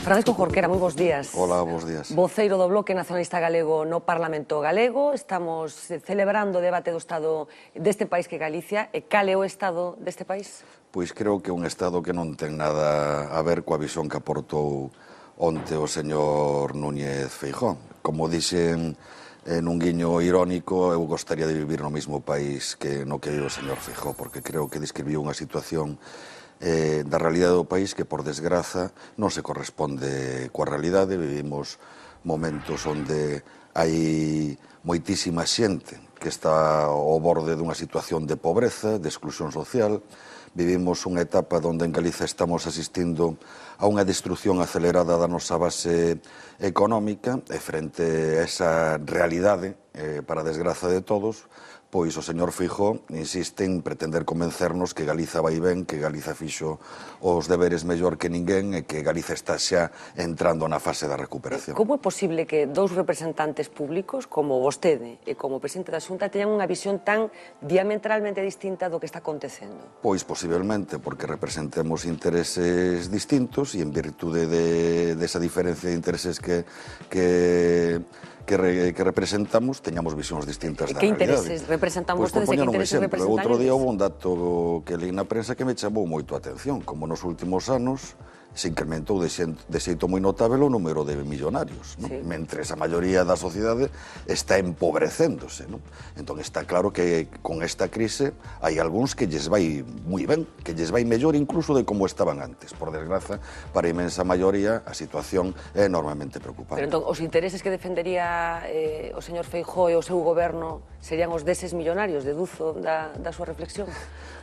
Francisco Jorquera, moi bons días. Hola, bons días. Voceiro do Bloque Nacionalista Galego no Parlamento Galego. Estamos celebrando o debate do Estado deste país que é Galicia. E cal é o Estado deste país? Pois creo que é un Estado que non ten nada a ver coa visión que aportou onte o señor Núñez Feijóo. Como dixen nun guiño irónico, eu gostaría de vivir no mesmo país que no que é o señor Feijóo, porque creo que describiu unha situación da realidade do país que, por desgraza, non se corresponde coa realidade. Vivimos momentos onde hai moitísima xente que está ao borde dunha situación de pobreza, de exclusión social. Vivimos unha etapa onde en Galiza estamos asistindo a unha destrucción acelerada da nosa base económica e frente a esa realidade, para a desgraza de todos, pois o señor Feijóo insiste en pretender convencernos que Galiza vai ben, que Galiza fixo os deberes mellor que ninguén e que Galiza está xa entrando na fase da recuperación. Como é posible que dous representantes públicos, como vostede e como presidente da Xunta, teñan unha visión tan diametralmente distinta do que está acontecendo? Pois posiblemente porque representemos intereses distintos e en virtude desa diferencia de intereses que representamos, teñamos visións distintas da realidade. Que intereses representan vostedes e que intereses representan eles? Outro día houve un dato que leí na prensa que me chamou moito a atención, como nos últimos anos se incrementou de xeito moi notável o número de millonarios, non? Mentres a maioría da sociedade está empobrecéndose, non? Entón está claro que con esta crise hai algúns que lles vai moi ben, que lles vai mellor incluso de como estaban antes. Por desgraza, para a imensa maioría a situación é enormemente preocupante. Pero entón, os intereses que defendería o señor Feijóo e o seu goberno serían os deses millonarios, deduzo da súa reflexión?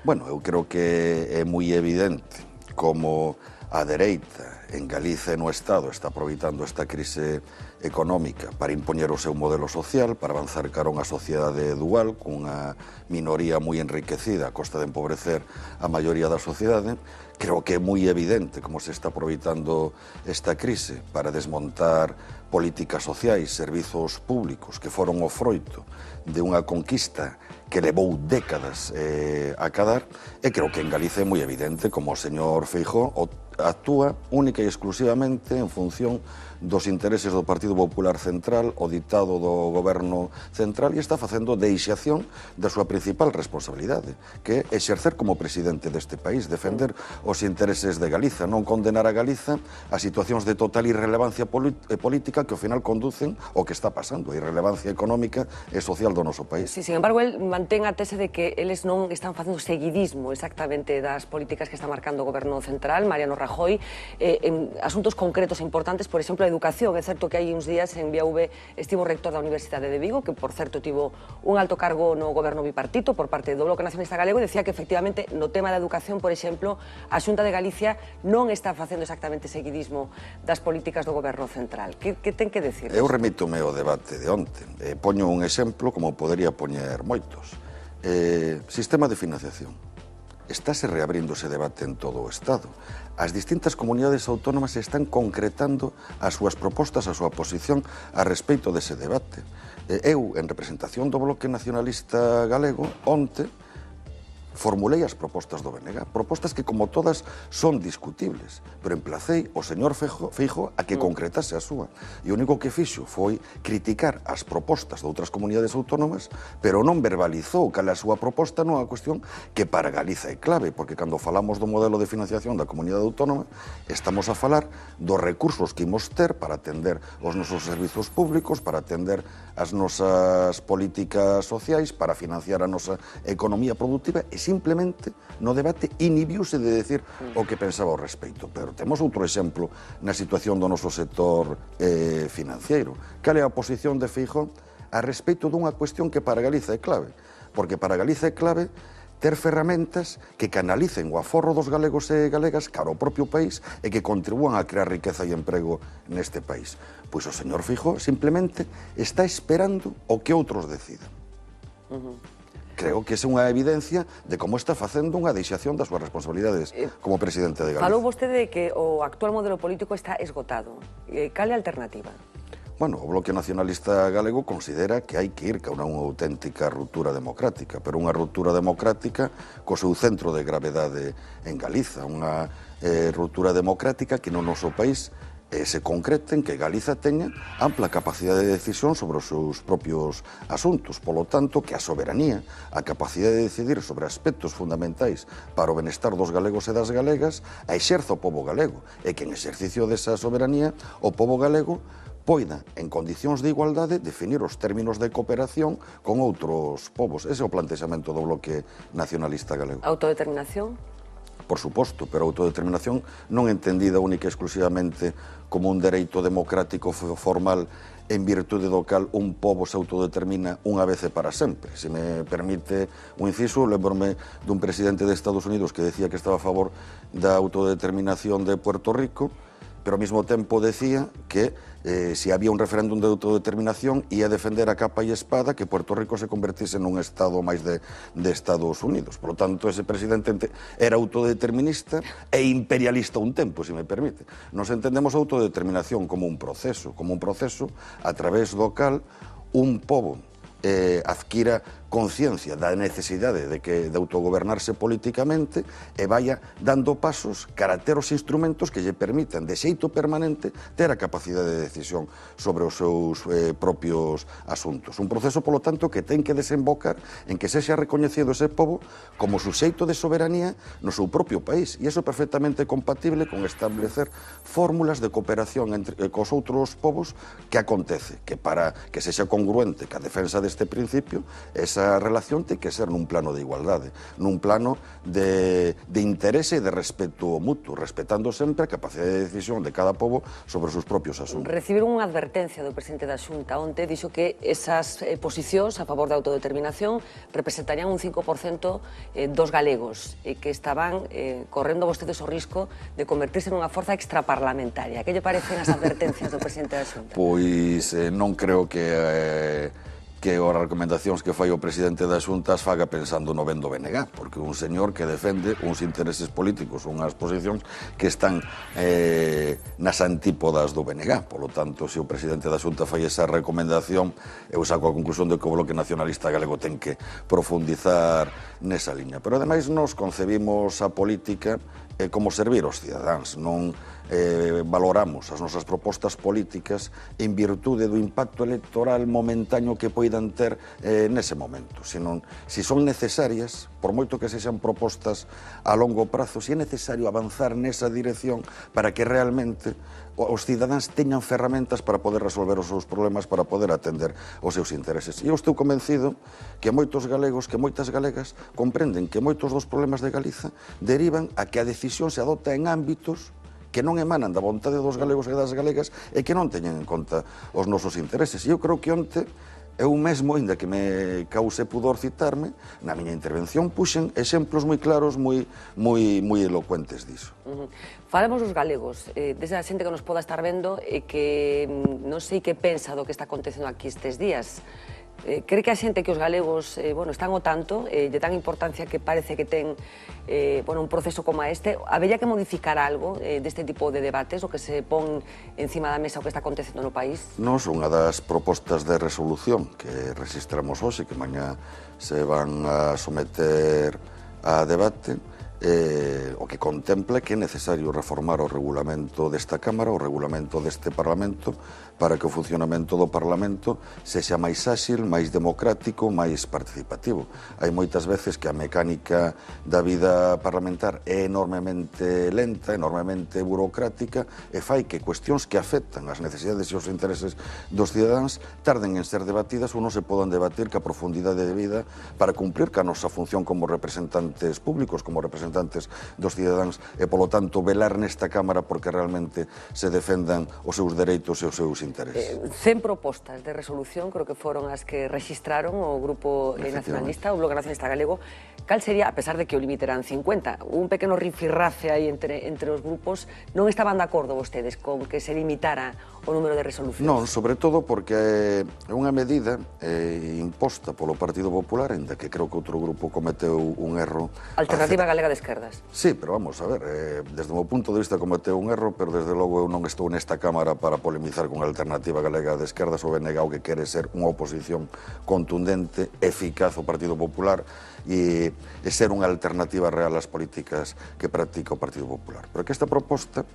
Bueno, eu creo que é moi evidente como a dereita en Galiza e no Estado está aproveitando esta crise económica para impoñer o seu modelo social, para avanzar cara a unha sociedade dual, cunha minoría moi enriquecida a costa de empobrecer a maioría da sociedade. Creo que é moi evidente como se está aproveitando esta crise para desmontar políticas sociais, servizos públicos que foron o froito de unha conquista que levou décadas a cadar, e creo que en Galicia é moi evidente como o señor Feijóo actúa única e exclusivamente en función dos intereses do Partido Popular Central, o ditado do goberno central, e está facendo deixación da súa principal responsabilidade, que é exercer como presidente deste país, defender os intereses de Galiza, non condenar a Galiza a situacións de total irrelevancia política que ao final conducen ao que está pasando, a irrelevancia económica e social do noso país. Sí, sin embargo, el mantén a tese de que eles non están facendo seguidismo exactamente das políticas que está marcando o goberno central, Mariano Rajoy, en asuntos concretos e importantes, por exemplo, a educación. É certo que hai uns días en Viauve estivo o rector da Universidade de Vigo, que, por certo, tivo un alto cargo no goberno bipartito por parte do Bloque Nacionalista Galego, e decía que, efectivamente, no tema da educación, por exemplo, a Xunta de Galicia non está facendo exactamente seguidismo das políticas do goberno central. Que ten que decir? Eu remítome ao debate de onte. Poño un exemplo, como podería poñer moitos. Sistema de financiación. Estáse reabrindo ese debate en todo o Estado. As distintas comunidades autónomas están concretando as súas propostas, a súa posición a respeito dese debate. Eu, en representación do Bloque Nacionalista Galego, onte, formulei as propostas do BNG, propostas que, como todas, son discutibles, pero emplacei o señor Feijóo a que concretase a súa. E o único que fixo foi criticar as propostas de outras comunidades autónomas, pero non verbalizou cal é a súa proposta nunha cuestión que para Galiza é clave, porque cando falamos do modelo de financiación da comunidade autónoma, estamos a falar dos recursos que imos ter para atender os nosos servizos públicos, para atender as nosas políticas sociais, para financiar a nosa economía productiva, e simplemente no debate inhibiuse de decir o que pensaba ao respecto. Pero temos outro exemplo na situación do noso sector financiero. Cal é a posición de Feijóo a respecto dunha cuestión que para Galiza é clave? Porque para Galiza é clave ter ferramentas que canalicen o aforro dos galegos e galegas cara ao propio país e que contribúan a crear riqueza e emprego neste país. Pois o señor Feijóo simplemente está esperando o que outros decidan. Creo que é unha evidencia de como está facendo unha deixación das súas responsabilidades como presidente de Galicia. Falou vostede de que o actual modelo político está esgotado. Cal é a alternativa? Bueno, o Bloque Nacionalista Galego considera que hai que ir ca unha auténtica ruptura democrática, pero unha ruptura democrática co seu centro de gravedade en Galiza, unha ruptura democrática que no noso país se concrete en que Galiza teña ampla capacidade de decisión sobre os seus propios asuntos. Polo tanto, que a soberanía, a capacidade de decidir sobre aspectos fundamentais para o benestar dos galegos e das galegas, a exerza o pobo galego, e que en exercicio desa soberanía o pobo galego poida, en condicións de igualdade, definir os términos de cooperación con outros povos. Ese é o plantexamento do bloque nacionalista galego. Autodeterminación? Por suposto, pero a autodeterminación non entendida única e exclusivamente como un dereito democrático formal en virtude do cal un pobo se autodetermina unha vez e para sempre. Se me permite un inciso, lembrome dun presidente de Estados Unidos que decía que estaba a favor da autodeterminación de Puerto Rico, pero ao mesmo tempo decía que se había un referéndum de autodeterminación ia defender a capa e espada que Puerto Rico se convertise nun estado máis de Estados Unidos. Por lo tanto, ese presidente era autodeterminista e imperialista un tempo, se me permite. Nos entendemos a autodeterminación como un proceso a través do cal un pobo adquira conciencia da necesidade de autogobernarse políticamente e vaya dando pasos cara a ter os instrumentos que lle permitan de xeito permanente ter a capacidade de decisión sobre os seus propios asuntos. Un proceso, polo tanto, que ten que desembocar en que sexa recoñecido ese pobo como suxeito de soberanía no seu propio país, e iso é perfectamente compatible con establecer fórmulas de cooperación cos outros povos que acontece, que para que sexa congruente ca defensa deste principio, esa relación ten que ser nun plano de igualdade, nun plano de interese e de respeto mutuo, respetando sempre a capacidade de decisión de cada pobo sobre os seus propios asuntos. Recibiron unha advertencia do presidente da Xunta onte, dixo que esas posicións a favor da autodeterminación representarían un 5% dos galegos e que estaban correndo vostedes o risco de convertirse nunha forza extraparlamentaria. Que lle parecen as advertencias do presidente da Xunta? Pois non creo que as recomendacións que fai o presidente da Xunta as faga pensando no ben do BNG, porque un señor que defende uns intereses políticos, unhas posicións que están nas antípodas do BNG. Por lo tanto, se o presidente da Xunta fai esa recomendación, eu saco a conclusión de que o Bloque Nacionalista Galego ten que profundizar nesa liña. Pero, ademais, nos concebimos a política como servir aos cidadáns, non valoramos as nosas propostas políticas en virtude do impacto electoral momentáneo que poidan ter nese momento, senón se son necesarias, por moito que sexan propostas a longo prazo, se é necesario avanzar nesa dirección para que realmente os cidadáns teñan ferramentas para poder resolver os seus problemas, para poder atender os seus intereses. E eu estou convencido que moitos galegos, que moitas galegas comprenden que moitos dos problemas de Galiza derivan a que a decisión se adopta en ámbitos que non emanan da vontade dos galegos e das galegas e que non teñen en conta os nosos intereses. E eu creo que onte, eu mesmo, ainda que me cause pudor citarme, na miña intervención puxen exemplos moi claros, moi elocuentes diso. Falamos dos galegos, desde a xente que nos poda estar vendo e que non sei que pensa do que está acontecendo aquí estes días. Cree que a xente que os galegos están ao tanto, lle dan importancia que parece que ten un proceso como este? Habería que modificar algo deste tipo de debates, o que se pon encima da mesa o que está acontecendo no país? Nos, unha das propostas de resolución que registramos hoxe, que mañá se van a someter a debate, o que contempla que é necesario reformar o regulamento desta Cámara, o regulamento deste Parlamento, para que o funcionamento do Parlamento sexa máis áxil, máis democrático, máis participativo. Hai moitas veces que a mecánica da vida parlamentar é enormemente lenta, enormemente burocrática, e fai que cuestións que afectan as necesidades e os intereses dos cidadáns tarden en ser debatidas ou non se podan debatir ca profundidade de vida para cumprir ca nosa función como representantes públicos, como representantes dos cidadáns, e, polo tanto, velar nesta Cámara porque realmente se defendan os seus dereitos e os seus intereses. 100 propostas de resolución, creo que foron as que registraron o Grupo Nacionalista, o Bloque Nacionalista Galego. Cal sería, a pesar de que o límite eran 50, un pequeno rifirrafe aí entre os grupos, non estaban de acordo vostedes con que se limitara o número de resolucións? Non, sobre todo porque é unha medida imposta polo Partido Popular, ainda que creo que outro grupo cometeu un erro. Alternativa Galega de Esquerdas. Sí, pero vamos a ver, desde o meu punto de vista cometeu un erro, pero desde logo eu non estou nesta Cámara para polemizar con a Alternativa Galega de Esquerdas. O BNG o que quere ser unha oposición contundente, eficaz ao Partido Popular e ser unha alternativa real ás políticas que practica o Partido Popular. Pero que esta proposta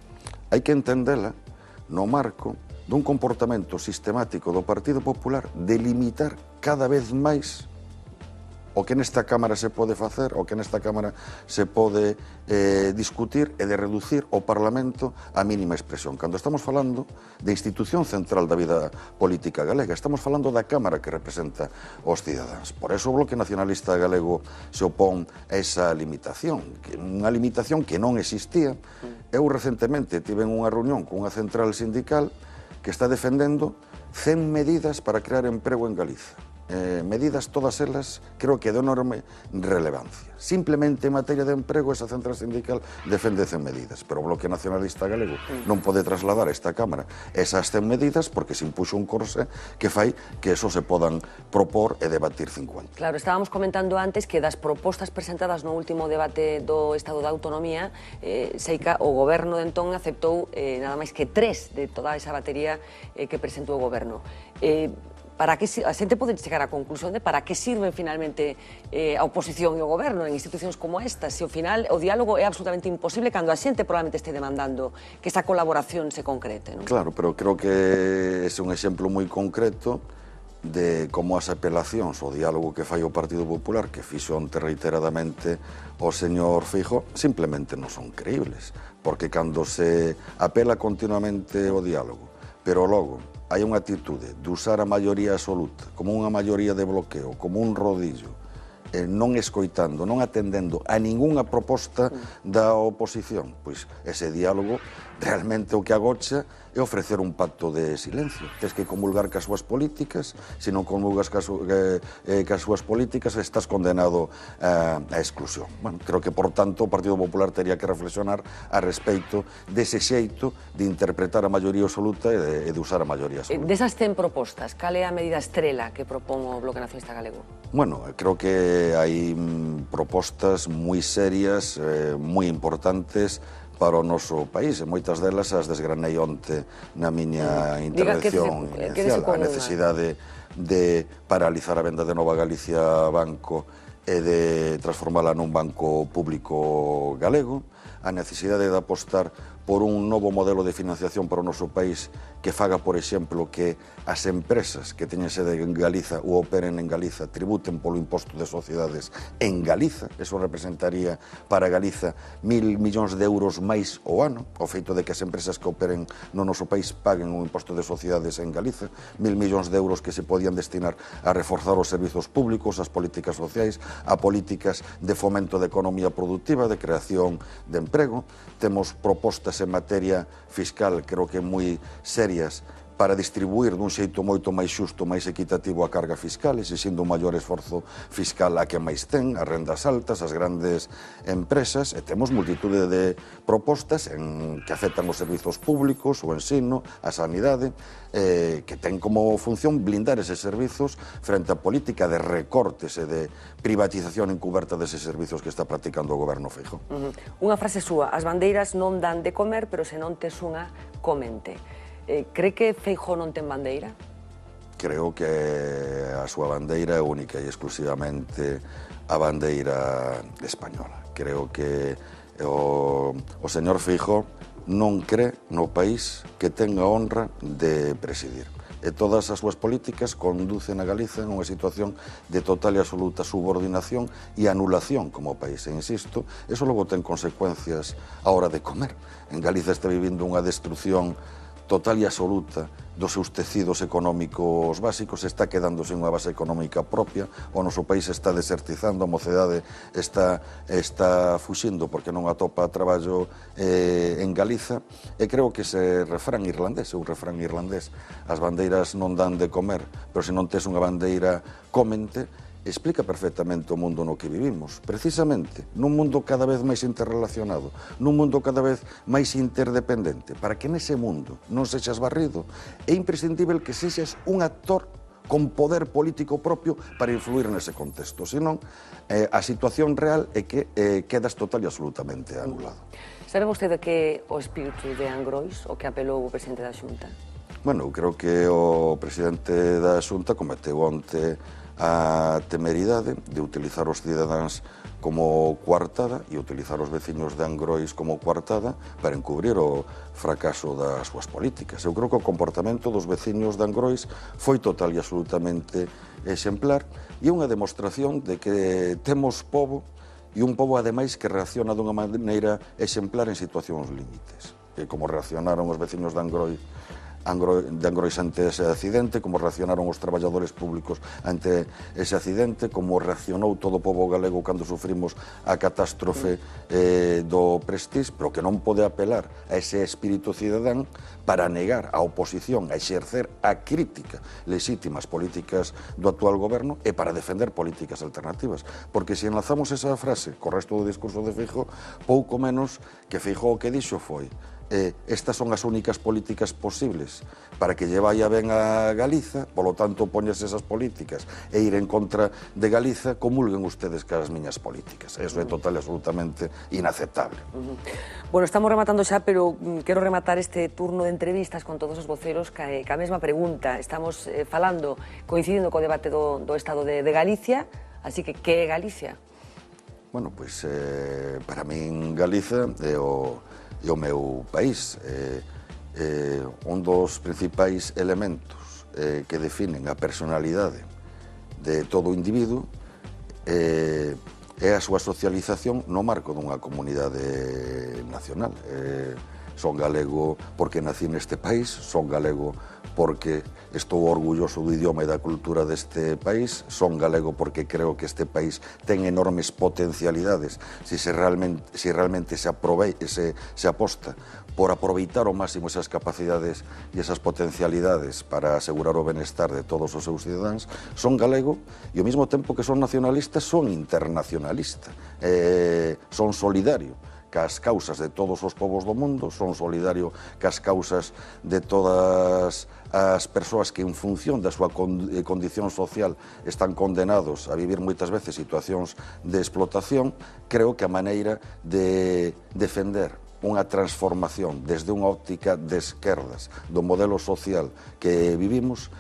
hai que entendela no marco dun comportamento sistemático do Partido Popular de limitar cada vez máis o que nesta Cámara se pode facer, o que nesta Cámara se pode discutir e de reducir o Parlamento á mínima expresión. Cando estamos falando de institución central da vida política galega, estamos falando da Cámara que representa os cidadáns. Por eso o Bloque Nacionalista Galego se opón a esa limitación, unha limitación que non existía. Eu recentemente tive unha reunión con unha central sindical que está defendendo 100 medidas para crear emprego en Galiza. Medidas, todas elas, creo que de enorme relevancia. Simplemente en materia de emprego, esa central sindical defende 100 medidas, pero o Bloque Nacionalista Galego non pode trasladar a esta Cámara esas 100 medidas porque se impuxo un corsé que fai que eso se podan propor e debatir 50. Claro, estábamos comentando antes que das propostas presentadas no último debate do Estado da Autonomía, Seica, o Goberno de entón aceptou nada máis que 3 de toda esa batería que presentou o Goberno. Para que a xente pode chegar á conclusión de para que sirven finalmente a oposición e o goberno en institucións como esta, se ao final o diálogo é absolutamente imposible cando a xente probablemente este demandando que esa colaboración se concrete, non? Claro, pero creo que é un exemplo moi concreto de como as apelacións ao diálogo que fai o Partido Popular, que fixo onte reiteradamente o señor Feijóo, simplemente non son creíbles, porque cando se apela continuamente ao diálogo, pero logo hai unha actitude de usar a maioría absoluta como unha maioría de bloqueo, como un rodillo, non escoitando, non atendendo a ningunha proposta da oposición, pois ese diálogo realmente o que agocha é ofrecer un pacto de silencio. Tens que comulgar cas súas políticas, se non comulgas cas súas políticas estás condenado a exclusión. Bueno, creo que, por tanto, o Partido Popular teria que reflexionar a respeito dese xeito de interpretar a maioría absoluta e de usar a maioría absoluta. Desas 100 propostas, cal é a medida estrela que propón o Bloque Nacionalista Galego? Bueno, creo que hai propostas moi serias, moi importantes para o noso país, e moitas delas as desgranei onte na miña intervención inicial. A necesidade de paralizar a venda de Nova Galicia Banco e de transformala nun banco público galego, a necesidade de apostar por un novo modelo de financiación para o noso país que faga, por exemplo, que as empresas que teñen sede en Galiza ou operen en Galiza tributen polo imposto de sociedades en Galiza. Eso representaría para Galiza 1.000 millóns de euros máis ao ano, o feito de que as empresas que operen no noso país paguen o imposto de sociedades en Galiza, 1.000 millóns de euros que se podían destinar a reforzar os servizos públicos, as políticas sociais, a políticas de fomento de economía productiva, de creación de emprego. Temos propostas en materia fiscal, creo que moi serias, para distribuir dun xeito moito máis xusto, máis equitativo a carga fiscal, exixindo un maior esforzo fiscal a que máis ten, as rendas altas, as grandes empresas, e temos multitude de propostas que afectan os servizos públicos, o ensino, a sanidade, que ten como función blindar eses servizos frente á política de recortes e de privatización encuberta deses servizos que está practicando o goberno Feijóo. Unha frase súa: as bandeiras non dan de comer, pero se non tes unha, comente. Cree que Feijóo non ten bandeira? Creo que a súa bandeira é única e exclusivamente a bandeira española. Creo que o señor Feijóo non cree no país que ten a honra de presidir. E todas as súas políticas conducen a Galiza en unha situación de total e absoluta subordinación e anulación como país. E insisto, eso logo ten consecuencias á hora de comer. En Galiza está vivindo unha destrucción total e absoluta dos seus tecidos económicos básicos, está quedándose unha base económica propia, o noso país está desertizando, a mocedade está fuxindo porque non atopa traballo en Galiza, e creo que ese refrán irlandés, as bandeiras non dan de comer, pero se non tes unha bandeira, comente, explica perfectamente o mundo no que vivimos. Precisamente, nun mundo cada vez máis interrelacionado, nun mundo cada vez máis interdependente, para que nese mundo non sexas barrido, é imprescindible que sexas un actor con poder político propio para influir nese contexto. Senón, a situación real é que quedas total e absolutamente anulado. Sabe vostede que o espírito de Angrois, o que apelou o presidente da Xunta? Bueno, creo que o presidente da Xunta cometeu onte a temeridade de utilizar os cidadáns como coartada e utilizar os veciños de Angrois como coartada para encubrir o fracaso das súas políticas. Eu creo que o comportamento dos veciños de Angrois foi total e absolutamente exemplar e é unha demostración de que temos pobo e un pobo ademais que reacciona dunha maneira exemplar en situacións límites, como reaccionaron os veciños de Angrois ante ese accidente, como reaccionaron os traballadores públicos ante ese accidente, como reaccionou todo o pobo galego cando sufrimos a catástrofe do Prestige, pero que non pode apelar a ese espírito cidadán para negar a oposición a exercer a crítica legítima ás políticas do actual goberno e para defender políticas alternativas. Porque se enlazamos esa frase co resto do discurso de Feijóo, pouco menos que Feijóo o que dixo foi: estas son as únicas políticas posibles para que lle vaya ben a Galiza, polo tanto, poñerse esas políticas e ir en contra de Galiza, comulguen ustedes cas miñas políticas. Eso é total e absolutamente inaceptable. Bueno, estamos rematando xa, pero quero rematar este turno de entrevistas con todos os voceros ca mesma pregunta. Estamos falando, coincidindo co debate do Estado de Galicia, así que que é Galicia? Bueno, pois, para min Galiza é o meu país. Un dos principais elementos que definen a personalidade de todo o individuo é a súa socialización no marco dunha comunidade nacional. Son galego porque nací neste país, son galego porque estou orgulloso do idioma e da cultura deste país, son galego porque creo que este país ten enormes potencialidades se realmente se aposta por aproveitar ao máximo esas capacidades e esas potencialidades para asegurar o benestar de todos os seus cidadáns. Son galego e ao mesmo tempo que son nacionalista, son internacionalista, son solidario cas causas de todos os povos do mundo, son solidario cas causas de todas as persoas que en función da súa condición social están condenados a vivir moitas veces situacións de explotación. Creo que a maneira de defender unha transformación desde unha óptica de esquerdas do modelo social que vivimos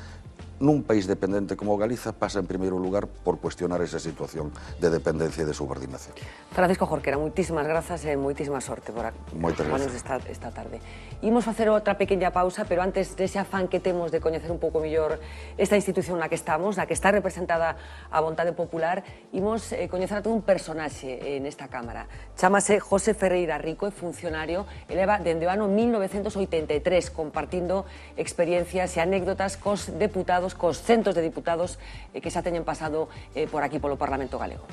nun país dependente como Galiza pasa en primeiro lugar por cuestionar esa situación de dependencia e de subordinación. Francisco Jorquera, moitísimas grazas e moitísima sorte por acompañarnos esta tarde. Imos facer outra pequena pausa, pero antes dese afán que temos de coñecer un pouco mellor esta institución na que estamos, na que está representada a vontade popular, imos coñecer a todo un personaxe nesta Cámara. Chámase José Ferreira Rico, é funcionario, e leva dende o ano 1983 compartindo experiencias e anécdotas cos deputados, cos centos de diputados que xa teñen pasado por aquí polo Parlamento galego.